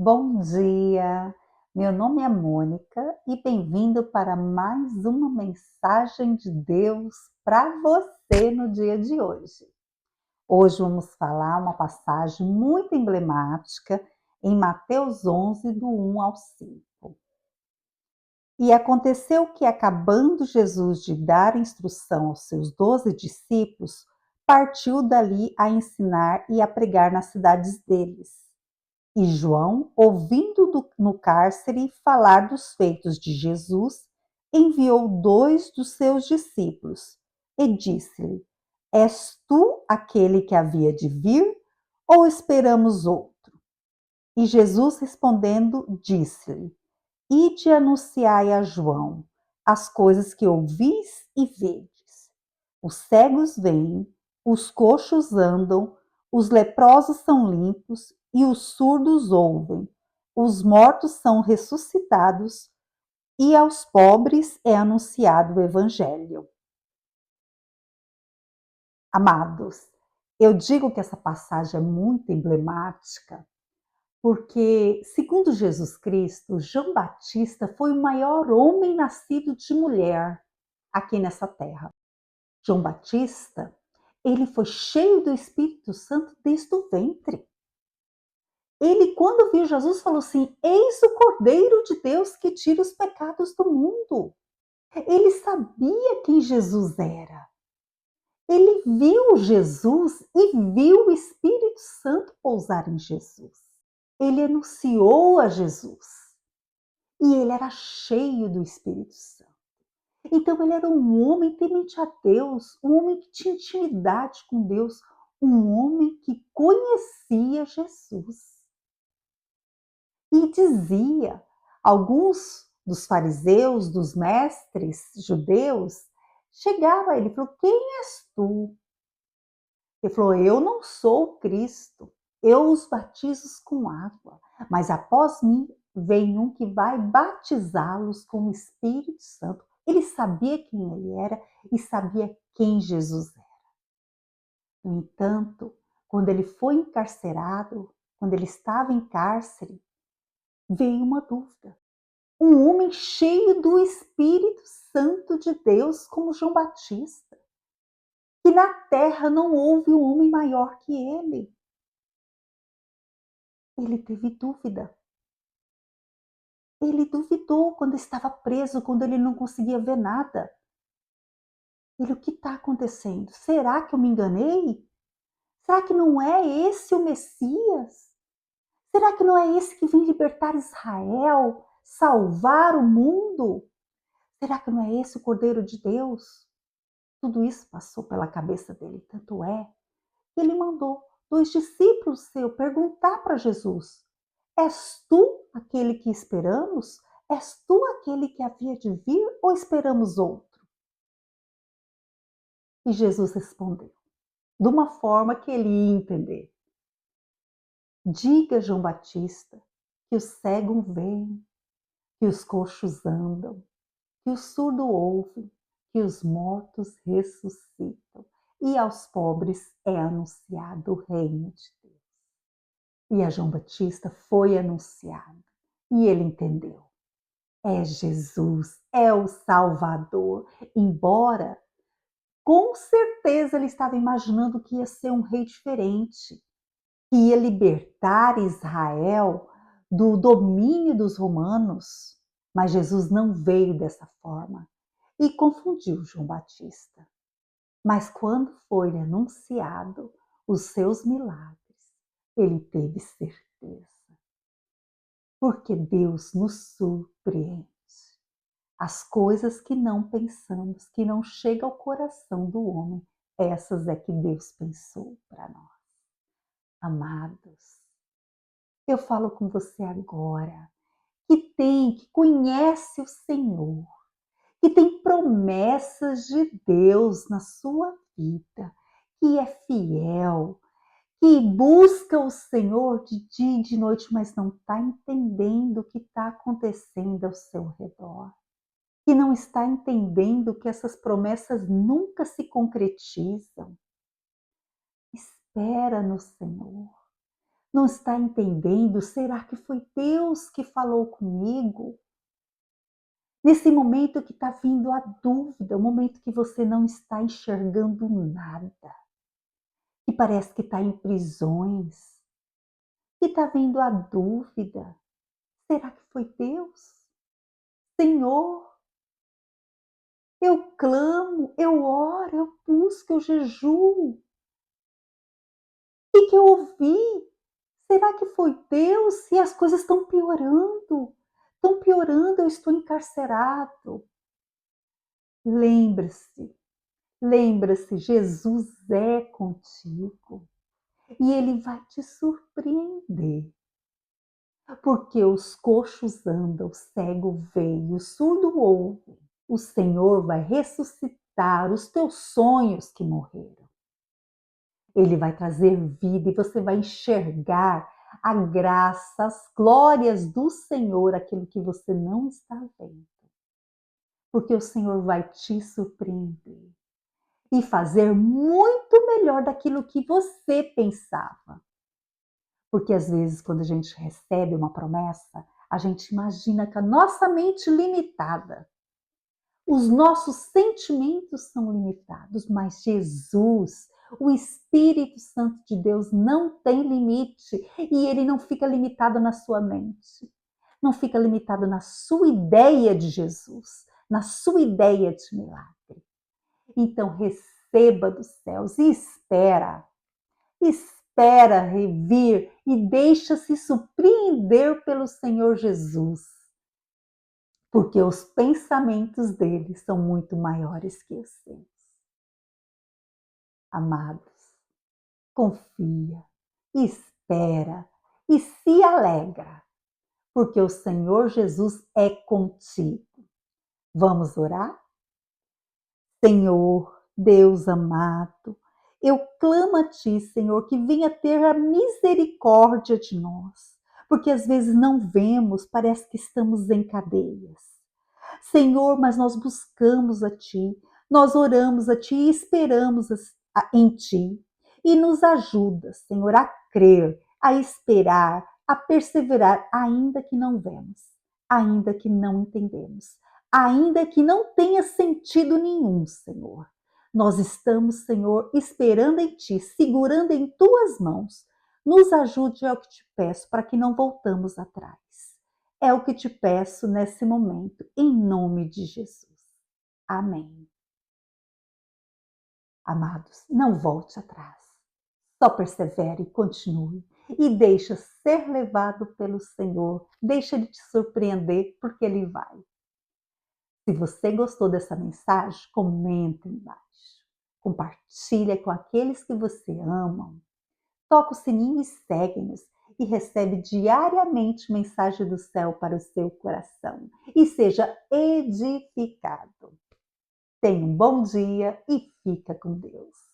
Bom dia, meu nome é Mônica e bem-vindo para mais uma mensagem de Deus para você no dia de hoje. Hoje vamos falar uma passagem muito emblemática em Mateus 11, do 1 ao 5. E aconteceu que, acabando Jesus de dar instrução aos seus 12 discípulos, partiu dali a ensinar e a pregar nas cidades deles. E João, ouvindo no cárcere falar dos feitos de Jesus, enviou 2 dos seus discípulos e disse-lhe: És tu aquele que havia de vir, ou esperamos outro? E Jesus respondendo, disse-lhe: Ide anunciai a João as coisas que ouvis e vedes. Os cegos veem, os coxos andam, os leprosos são limpos e os surdos ouvem. Os mortos são ressuscitados e aos pobres é anunciado o evangelho. Amados, eu digo que essa passagem é muito emblemática porque, segundo Jesus Cristo, João Batista foi o maior homem nascido de mulher aqui nessa terra. João Batista, ele foi cheio do Espírito Santo desde o ventre. Ele, quando viu Jesus, falou assim: Eis o Cordeiro de Deus que tira os pecados do mundo. Ele sabia quem Jesus era. Ele viu Jesus e viu o Espírito Santo pousar em Jesus. Ele anunciou a Jesus. E ele era cheio do Espírito Santo. Então ele era um homem temente a Deus, um homem que tinha intimidade com Deus, um homem que conhecia Jesus. E dizia, alguns dos fariseus, dos mestres judeus, chegaram a ele e falaram: Quem és tu? Ele falou: Eu não sou o Cristo, eu os batizo com água, mas após mim vem um que vai batizá-los com o Espírito Santo. Ele sabia quem ele era e sabia quem Jesus era. No entanto, quando ele foi encarcerado, quando ele estava em cárcere, veio uma dúvida. Um homem cheio do Espírito Santo de Deus, como João Batista, que na terra não houve um homem maior que ele. Ele teve dúvida. Ele duvidou quando estava preso, quando ele não conseguia ver nada. Ele: o que está acontecendo? Será que eu me enganei? Será que não é esse o Messias? Será que não é esse que vem libertar Israel, salvar o mundo? Será que não é esse o Cordeiro de Deus? Tudo isso passou pela cabeça dele, tanto é que ele mandou 2 discípulos seus perguntar para Jesus: És tu aquele que esperamos? És tu aquele que havia de vir ou esperamos outro? E Jesus respondeu, de uma forma que ele ia entender: Diga a João Batista que os cegos veem, que os coxos andam, que o surdo ouve, que os mortos ressuscitam e aos pobres é anunciado o reino de Deus. E a João Batista foi anunciado e ele entendeu. É Jesus, é o Salvador. Embora, com certeza, ele estava imaginando que ia ser um rei diferente, que ia libertar Israel do domínio dos romanos. Mas Jesus não veio dessa forma e confundiu João Batista. Mas quando foi anunciado os seus milagres, ele teve certeza. Porque Deus nos surpreende. As coisas que não pensamos, que não chegam ao coração do homem, essas é que Deus pensou para nós. Amados, eu falo com você agora, que conhece o Senhor, que tem promessas de Deus na sua vida, que é fiel, que busca o Senhor de dia e de noite, mas não está entendendo o que está acontecendo ao seu redor. Que não está entendendo que essas promessas nunca se concretizam. Espera no Senhor. Não está entendendo? Será que foi Deus que falou comigo? Nesse momento que está vindo a dúvida, o momento que você não está enxergando nada, que parece que está em prisões, que está vindo a dúvida. Será que foi Deus? Senhor, eu clamo, eu oro, eu busco, eu jejuo. O que eu ouvi? Será que foi Deus? E as coisas estão piorando. Estão piorando, eu estou encarcerado. Lembre-se, lembre-se, Jesus é contigo e Ele vai te surpreender. Porque os coxos andam, o cego vê e o surdo ouve. O Senhor vai ressuscitar os teus sonhos que morreram. Ele vai trazer vida e você vai enxergar a graça, as glórias do Senhor, aquilo que você não está vendo. Porque o Senhor vai te surpreender e fazer muito melhor daquilo que você pensava. Porque às vezes, quando a gente recebe uma promessa, a gente imagina que a nossa mente limitada, os nossos sentimentos são limitados, mas Jesus, o Espírito Santo de Deus, não tem limite e ele não fica limitado na sua mente, não fica limitado na sua ideia de Jesus, na sua ideia de milagre. Então, receba dos céus e espera revir e deixa-se surpreender pelo Senhor Jesus, porque os pensamentos dele são muito maiores que os seus. Amados, confia, espera e se alegra, porque o Senhor Jesus é contigo. Vamos orar? Senhor, Deus amado, eu clamo a Ti, Senhor, que venha ter a misericórdia de nós, porque às vezes não vemos, parece que estamos em cadeias. Senhor, mas nós buscamos a Ti, nós oramos a Ti e esperamos em Ti. E nos ajuda, Senhor, a crer, a esperar, a perseverar, ainda que não vemos, ainda que não entendemos, ainda que não tenha sentido nenhum, Senhor. Nós estamos, Senhor, esperando em Ti, segurando em Tuas mãos. Nos ajude, é o que te peço, para que não voltamos atrás. É o que te peço nesse momento, em nome de Jesus. Amém. Amados, não volte atrás. Só persevere e continue. E deixa ser levado pelo Senhor. Deixa Ele te surpreender, porque Ele vai. Se você gostou dessa mensagem, comenta embaixo. Compartilha com aqueles que você ama. Toca o sininho e segue-nos e recebe diariamente mensagem do céu para o seu coração. E seja edificado. Tenha um bom dia e fica com Deus.